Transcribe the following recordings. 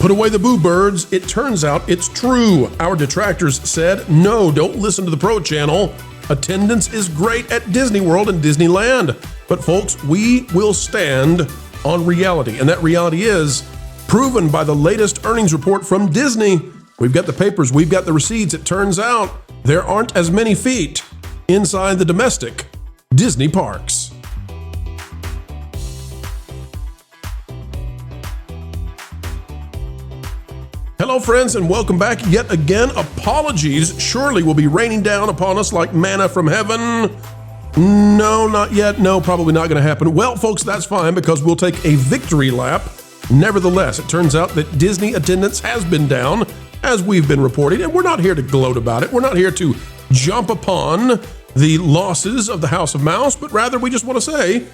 Put away the boo birds. It turns out it's true. Our detractors said, no, don't listen to the Pro Channel. Attendance is great at Disney World and Disneyland. But folks, we will stand on reality. And that reality is proven by the latest earnings report from Disney. We've got the papers, we've got the receipts. It turns out there aren't as many feet inside the domestic Disney parks. Hello, friends, and welcome back yet again. Apologies surely will be raining down upon us like manna from heaven. No, not yet. No, probably not going to happen. Well, folks, that's fine because we'll take a victory lap. Nevertheless, it turns out that Disney attendance has been down, as we've been reporting, and we're not here to gloat about it. We're not here to jump upon the losses of the House of Mouse, but rather we just want to say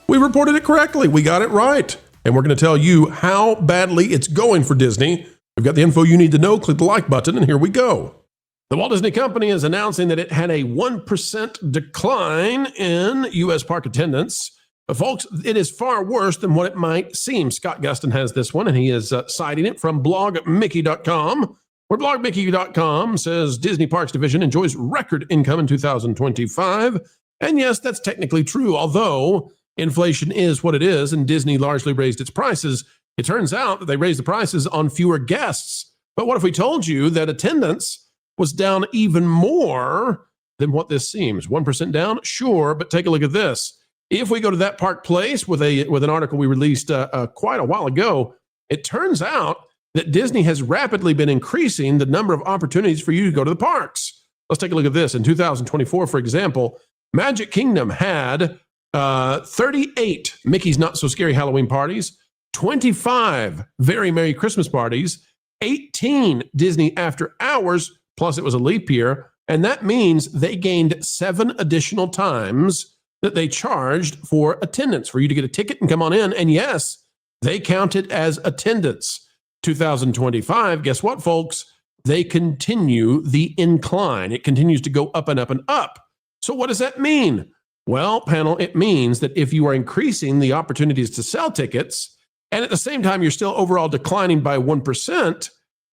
we reported it correctly. We got it right. And we're going to tell you how badly it's going for Disney. We've got the info you need to know. Click the like button, and here we go. The Walt Disney Company is announcing that it had a 1% decline in U.S. park attendance. But folks, it is far worse than what it might seem. Scott Gustin has this one, and he is citing it from blogmickey.com, where blogmickey.com says Disney Parks Division enjoys record income in 2025. And yes, that's technically true, although inflation is what it is, and Disney largely raised its prices. It turns out that they raised the prices on fewer guests. But what if we told you that attendance was down even more than what this seems? 1% down? Sure, but take a look at this. If we go to that park place with an article we released quite a while ago, it turns out that Disney has rapidly been increasing the number of opportunities for you to go to the parks. Let's take a look at this. In 2024, for example, Magic Kingdom had 38 Mickey's Not So Scary Halloween parties, 25 Very Merry Christmas parties, 18 Disney After Hours, plus it was a leap year, and that means they gained 7 additional times that they charged for attendance, for you to get a ticket and come on in, and yes, they count it as attendance. 2025, guess what, folks? They continue the incline. It continues to go up and up and up. So what does that mean? Well, panel, it means that if you are increasing the opportunities to sell tickets, and at the same time, you're still overall declining by 1%,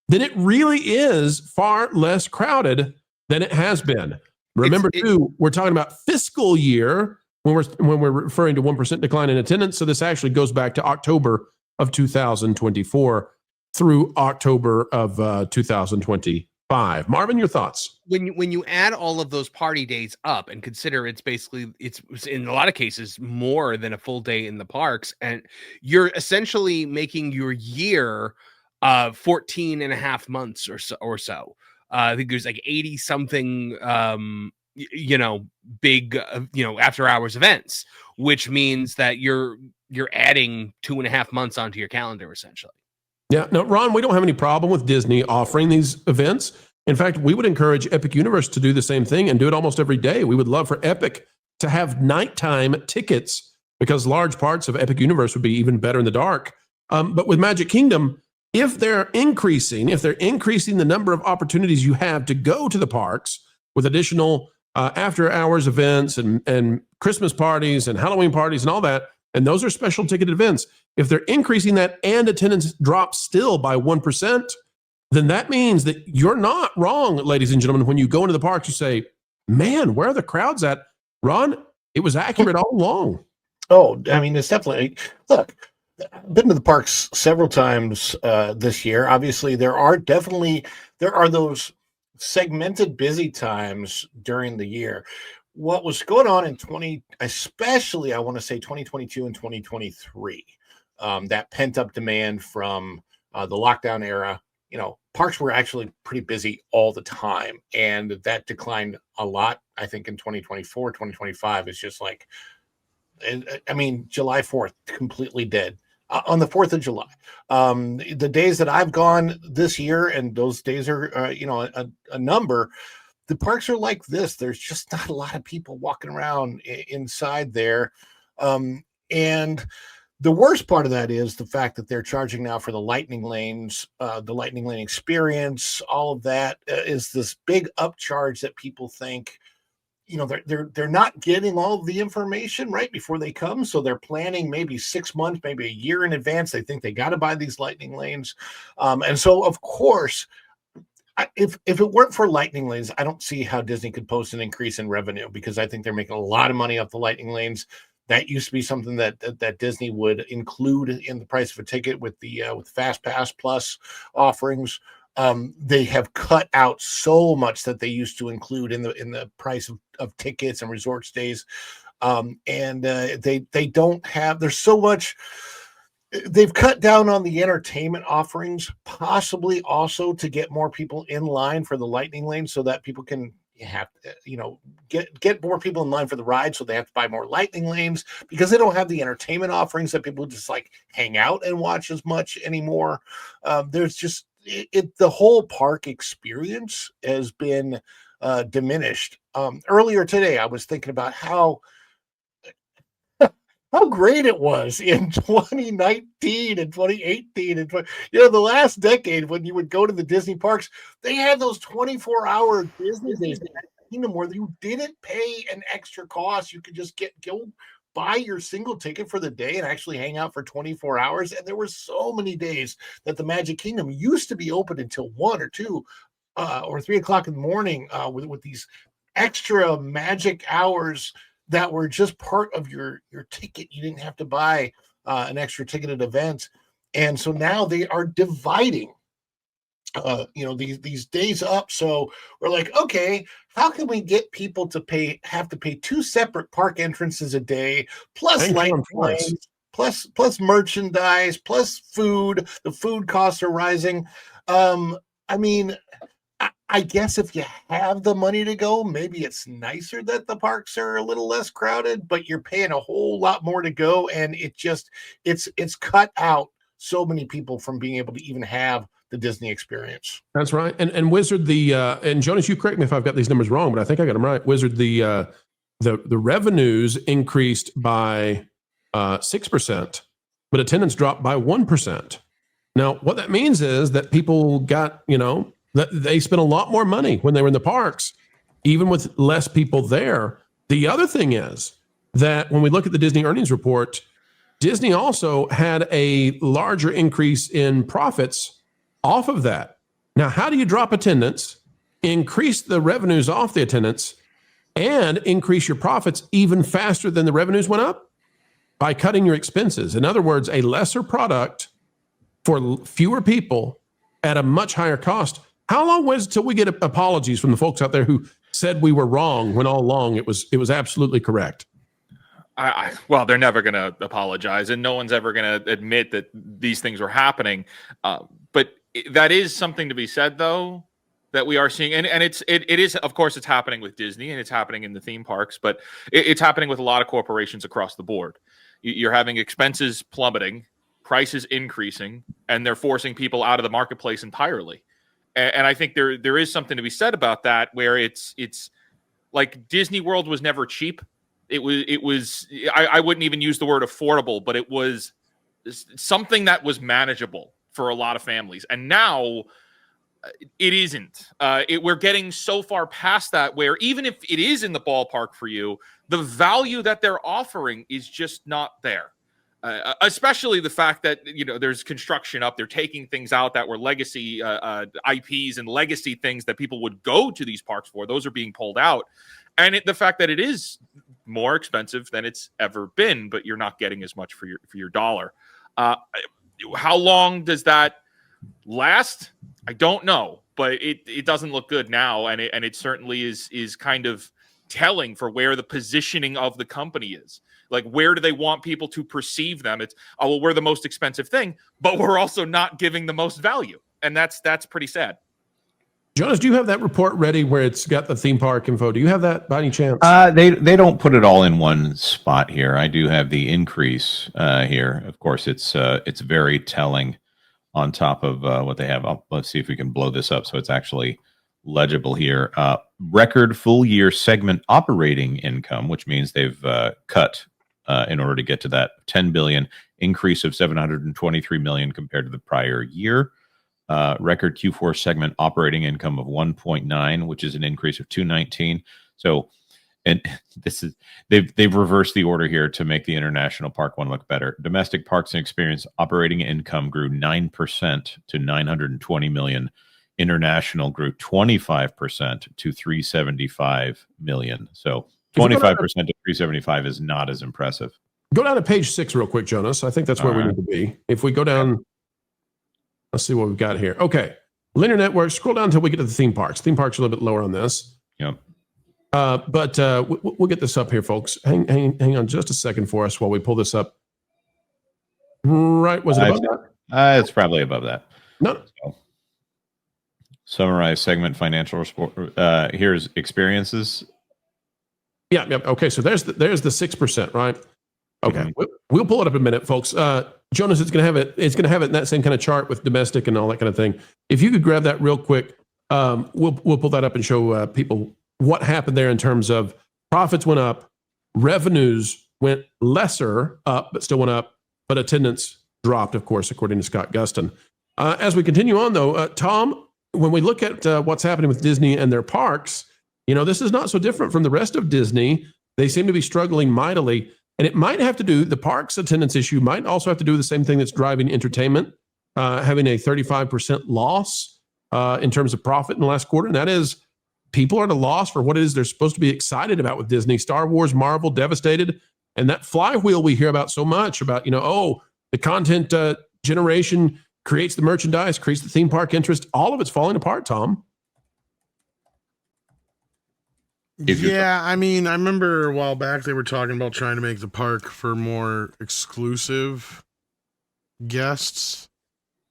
then it really is far less crowded than it has been. Remember, too, we're talking about fiscal year when we're referring to 1% decline in attendance. So this actually goes back to October of 2024 through October of 2025. Marvin, your thoughts? When you add all of those party days up and consider it's in a lot of cases more than a full day in the parks, and you're essentially making your year 14 and a half months or so. I think there's like 80 something big after hours events, which means that you're adding 2.5 months onto your calendar essentially. Yeah. No, Ron, we don't have any problem with Disney offering these events. In fact, we would encourage Epic Universe to do the same thing and do it almost every day. We would love for Epic to have nighttime tickets because large parts of Epic Universe would be even better in the dark. But with Magic Kingdom, if they're increasing the number of opportunities you have to go to the parks with additional after hours events and Christmas parties and Halloween parties and all that, and those are special ticket events, if they're increasing that and attendance drops still by 1%, then that means that you're not wrong, ladies and gentlemen. When you go into the parks, you say, man, where are the crowds at? Ron, it was accurate all along. Oh, I mean, it's definitely, look, I've been to the parks several times this year. Obviously, there are those segmented busy times during the year. What was going on in especially I want to say 2022 and 2023, that pent-up demand from the lockdown era, parks were actually pretty busy all the time. And that declined a lot, I think, in 2024, 2025 is just like, I mean, July 4th, completely dead. On the 4th of July. The days that I've gone this year, and those days are, a number, the parks are like this. There's just not a lot of people walking around inside there. And the worst part of that is the fact that they're charging now for the lightning lanes, the lightning lane experience. All of that is this big upcharge that people think they're not getting all of the information right before they come, so they're planning maybe 6 months, maybe a year in advance. They think they got to buy these lightning lanes, and so of course, if it weren't for lightning lanes, I don't see how Disney could post an increase in revenue, because I think they're making a lot of money off the lightning lanes. That used to be something that Disney would include in the price of a ticket with the Fast Pass Plus offerings. They have cut out so much that they used to include in the price of tickets and resort stays, and they don't have. There's so much. They've cut down on the entertainment offerings, possibly also to get more people in line for the lightning lane, so that people can get more people in line for the ride, so they have to buy more lightning lanes, because they don't have the entertainment offerings that people just like hang out and watch as much anymore. There's just the whole park experience has been diminished. Earlier today, I was thinking about how great it was in 2019 and 2018 and the last decade, when you would go to the Disney parks, they had those 24-hour Disney days in the Kingdom where you didn't pay an extra cost. You could just go buy your single ticket for the day and actually hang out for 24 hours. And there were so many days that the Magic Kingdom used to be open until 1 or 2 or 3 o'clock in the morning with these extra magic hours that were just part of your ticket. You didn't have to buy an extra ticket at events. And so now they are dividing these days up. So we're like, okay, how can we get people to have to pay 2 separate park entrances a day, plus light lanes, plus merchandise, plus food? The food costs are rising. I guess if you have the money to go, maybe it's nicer that the parks are a little less crowded, but you're paying a whole lot more to go, and it's cut out so many people from being able to even have the Disney experience. That's right. And Wizard, and Jonas, you correct me if I've got these numbers wrong, but I think I got them right. Wizard, the revenues increased by 6%, but attendance dropped by 1%. Now, what that means is that people got, that they spent a lot more money when they were in the parks, even with less people there. The other thing is that when we look at the Disney earnings report, Disney also had a larger increase in profits off of that. Now, how do you drop attendance, increase the revenues off the attendance, and increase your profits even faster than the revenues went up? By cutting your expenses. In other words, a lesser product for fewer people at a much higher cost. How long was it till we get apologies from the folks out there who said we were wrong when all along it was absolutely correct? Well, they're never going to apologize, and no one's ever going to admit that these things were happening. But that is something to be said, though, that we are seeing, and it is, of course, it's happening with Disney, and it's happening in the theme parks, but it's happening with a lot of corporations across the board. You're having expenses plummeting, prices increasing, and they're forcing people out of the marketplace entirely. And I think there is something to be said about that, where it's like Disney World was never cheap. It was I wouldn't even use the word affordable, but it was something that was manageable for a lot of families. And now it isn't. We're getting so far past that, where even if it is in the ballpark for you, the value that they're offering is just not there. Especially the fact that, there's construction up. They're taking things out that were legacy IPs and legacy things that people would go to these parks for. Those are being pulled out. And the fact that it is more expensive than it's ever been, but you're not getting as much for your dollar. How long does that last? I don't know, but it doesn't look good now. And it certainly is kind of telling for where the positioning of the company is. Like, where do they want people to perceive them? It's, oh, well, we're the most expensive thing, but we're also not giving the most value. And that's pretty sad. Jonas, do you have that report ready where it's got the theme park info? Do you have that by any chance? They don't put it all in one spot here. I do have the increase here. Of course, it's very telling on top of what they have. Let's see if we can blow this up so it's actually legible here. Record full year segment operating income, which means they've cut in order to get to that 10 billion increase of 723 million compared to the prior year. Record Q4 segment operating income of 1.9, which is an increase of 219. So and this is they've reversed the order here to make the international park one look better. Domestic parks and experience operating income grew 9% to 920 million. International grew 25% to 375 million. So 25% to 375 is not as impressive. Go down to page 6 real quick, Jonas. I think that's where we need to be. If we go down, let's see what we've got here. Okay. Linear network, scroll down until we get to the theme parks. Theme parks are a little bit lower on this. Yeah. But we'll get this up here, folks. Hang on just a second for us while we pull this up. Right. Was it above that? It's probably above that. No. So, summarize segment financial report. Here's experiences. Yeah. Okay. So there's the 6%, right? Okay. We'll pull it up in a minute, folks. Jonas, it's going to have it. It's going to have it in that same kind of chart with domestic and all that kind of thing. If you could grab that real quick, we'll pull that up and show people what happened there in terms of profits went up, revenues went lesser up, but still went up, but attendance dropped, of course, according to Scott Gustin. As we continue on, though, Tom, when we look at what's happening with Disney and their parks, this is not so different from the rest of Disney. They seem to be struggling mightily. And it might have to do, the parks attendance issue might also have to do with the same thing that's driving entertainment, having a 35% loss in terms of profit in the last quarter. And that is, people are at a loss for what it is they're supposed to be excited about with Disney. Star Wars, Marvel, devastated. And that flywheel we hear about so much about, the content generation creates the merchandise, creates the theme park interest. All of it's falling apart, Tom. Yeah, I mean, I remember a while back they were talking about trying to make the park for more exclusive guests,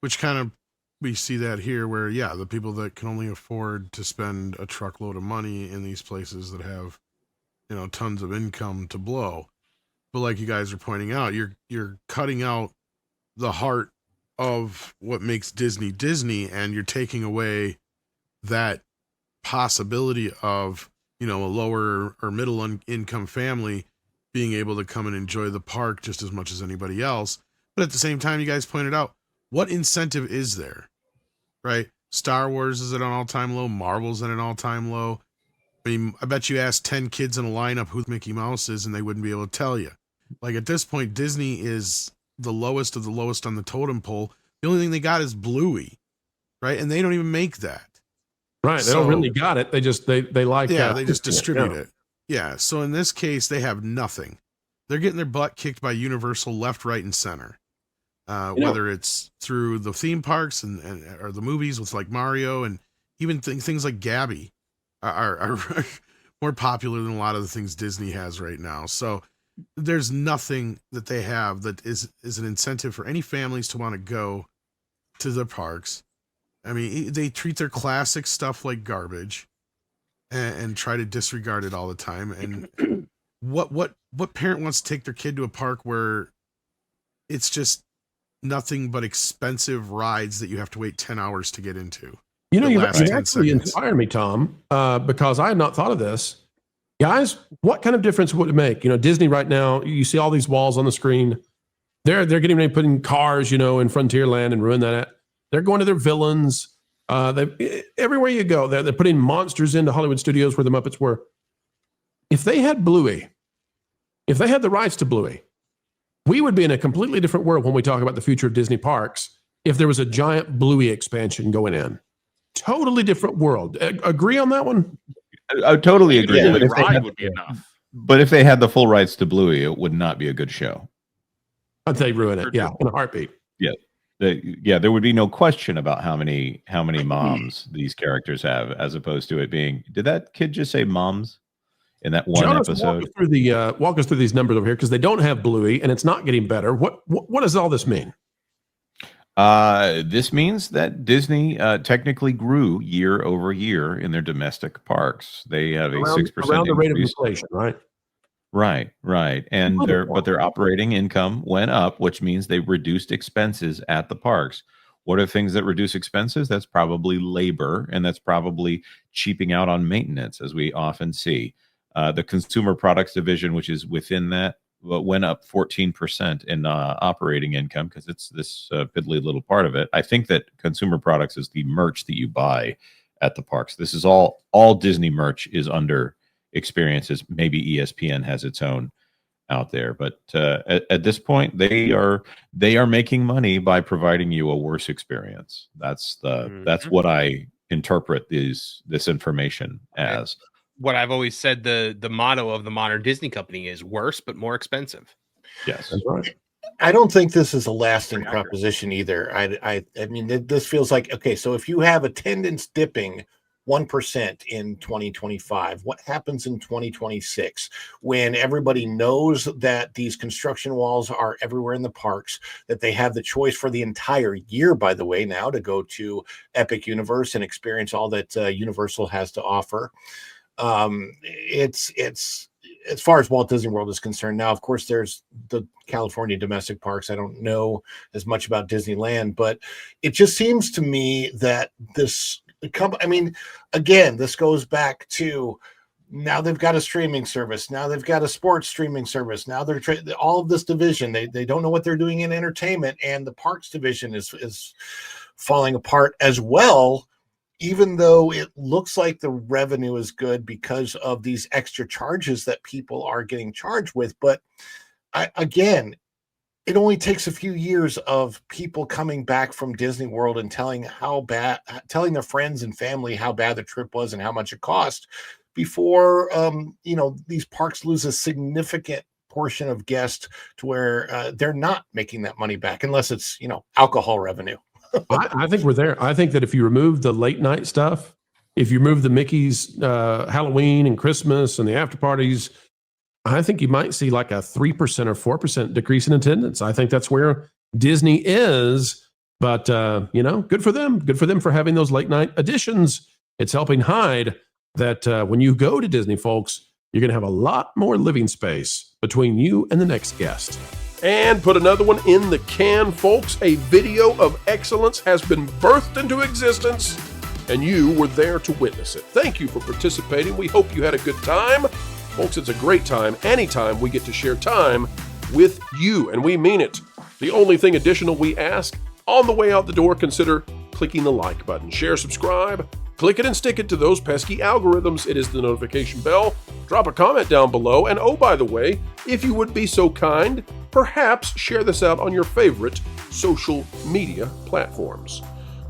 which kind of, we see that here where, yeah, the people that can only afford to spend a truckload of money in these places that have, tons of income to blow. But like you guys are pointing out, you're cutting out the heart of what makes Disney Disney, and you're taking away that possibility of, a lower or middle income family being able to come and enjoy the park just as much as anybody else. But at the same time, you guys pointed out, what incentive is there, right? Star Wars is at an all-time low. Marvel's at an all-time low. I mean, I bet you ask 10 kids in a lineup who Mickey Mouse is, and they wouldn't be able to tell you. Like, at this point, Disney is the lowest of the lowest on the totem pole. The only thing they got is Bluey, right? And they don't even make that. Right. They don't really got it. They just, they like. Yeah, they just distribute it. Yeah. So in this case, they have nothing. They're getting their butt kicked by Universal left, right, and center. Whether it's through the theme parks and or the movies with like Mario, and even things like Gabby are more popular than a lot of the things Disney has right now. So there's nothing that they have that is an incentive for any families to want to go to the parks. I mean, they treat their classic stuff like garbage and try to disregard it all the time. And what parent wants to take their kid to a park where it's just nothing but expensive rides that you have to wait 10 hours to get into? You actually inspired me, Tom, because I had not thought of this. Guys, what kind of difference would it make? Disney right now, you see all these walls on the screen. They're getting ready to put in cars, in Frontierland and ruin that. They're going to their villains. Everywhere you go, they're putting monsters into Hollywood Studios where the Muppets were. If they had Bluey, if they had the rights to Bluey, we would be in a completely different world when we talk about the future of Disney parks if there was a giant Bluey expansion going in. Totally different world. Agree on that one? I totally agree. Yeah, but if ride would be enough. But if they had the full rights to Bluey, it would not be a good show. I'd say ruin it. Yeah, in a heartbeat. Yeah. There would be no question about how many moms these characters have, as opposed to it being, did that kid just say moms in that one episode? Walk us through these numbers over here, because they don't have Bluey and it's not getting better. What does all this mean? This means that Disney technically grew year over year in their domestic parks. They have a 6% around the rate of increase. inflation, right? Right. And their operating income went up, which means they reduced expenses at the parks. What are things that reduce expenses? That's probably labor, and that's probably cheaping out on maintenance, as we often see. The consumer products division, which is within that, went up 14% in operating income, because it's this piddly little part of it. I think that consumer products is the merch that you buy at the parks. This is all Disney merch is under experiences. Maybe ESPN has its own out there, but at this point, they are making money by providing you a worse experience. That's what I interpret this information as. What I've always said, the motto of the modern Disney company is worse but more expensive. Yes, That's right. I don't think this is a lasting proposition either. I mean, this feels like, okay, so if you have attendance dipping 1% in 2025, what happens in 2026 when everybody knows that these construction walls are everywhere in the parks, that they have the choice for the entire year, by the way, now to go to Epic Universe and experience all that Universal has to offer. It's as far as Walt Disney World is concerned. Now, of course, there's the California domestic parks. I don't know as much about Disneyland, but it just seems to me that this, I mean, again, this goes back to now they've got a streaming service. Now they've got a sports streaming service. Now they're all of this division. They don't know what they're doing in entertainment, and the parks division is falling apart as well. Even though it looks like the revenue is good because of these extra charges that people are getting charged with. But again, it only takes a few years of people coming back from Disney World and telling their friends and family how bad the trip was and how much it cost before, these parks lose a significant portion of guests to where they're not making that money back unless it's, alcohol revenue. I think we're there. I think that if you remove the late night stuff, if you remove the Mickey's Halloween and Christmas and the after parties, I think you might see like a 3% or 4% decrease in attendance. I think that's where Disney is. But, good for them. Good for them for having those late night additions. It's helping hide that when you go to Disney, folks, you're going to have a lot more living space between you and the next guest. And put another one in the can, folks. A video of excellence has been birthed into existence, and you were there to witness it. Thank you for participating. We hope you had a good time. Folks, it's a great time anytime we get to share time with you, and we mean it. The only thing additional we ask, on the way out the door, consider clicking the like button. Share, subscribe, click it and stick it to those pesky algorithms. It is the notification bell. Drop a comment down below. And oh, by the way, if you would be so kind, perhaps share this out on your favorite social media platforms.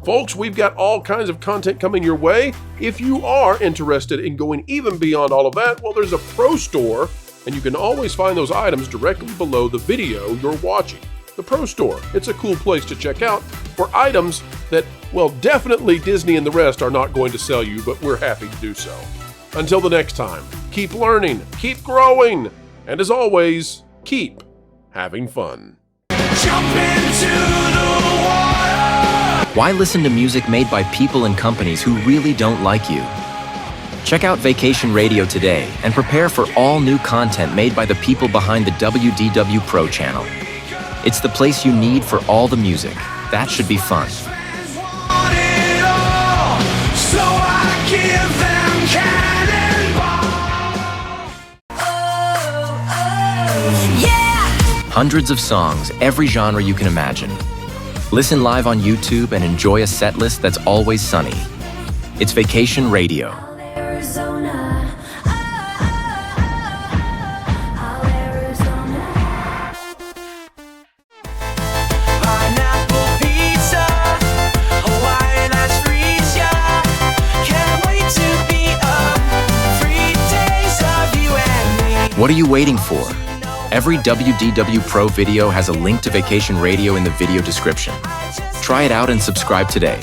Folks, we've got all kinds of content coming your way. If you are interested in going even beyond all of that, well, there's a Pro Store, and you can always find those items directly below the video you're watching. The Pro Store, it's a cool place to check out for items that, well, definitely Disney and the rest are not going to sell you, but we're happy to do so. Until the next time, keep learning, keep growing, and as always, keep having fun. Jump into the water. Why listen to music made by people and companies who really don't like you? Check out Vacation Radio today and prepare for all new content made by the people behind the WDW Pro Channel. It's the place you need for all the music. That should be fun. Hundreds of songs, every genre you can imagine. Listen live on YouTube and enjoy a set list that's always sunny. It's Vacation Radio. What are you waiting for? Every WDW Pro video has a link to Vacation Radio in the video description. Try it out and subscribe today.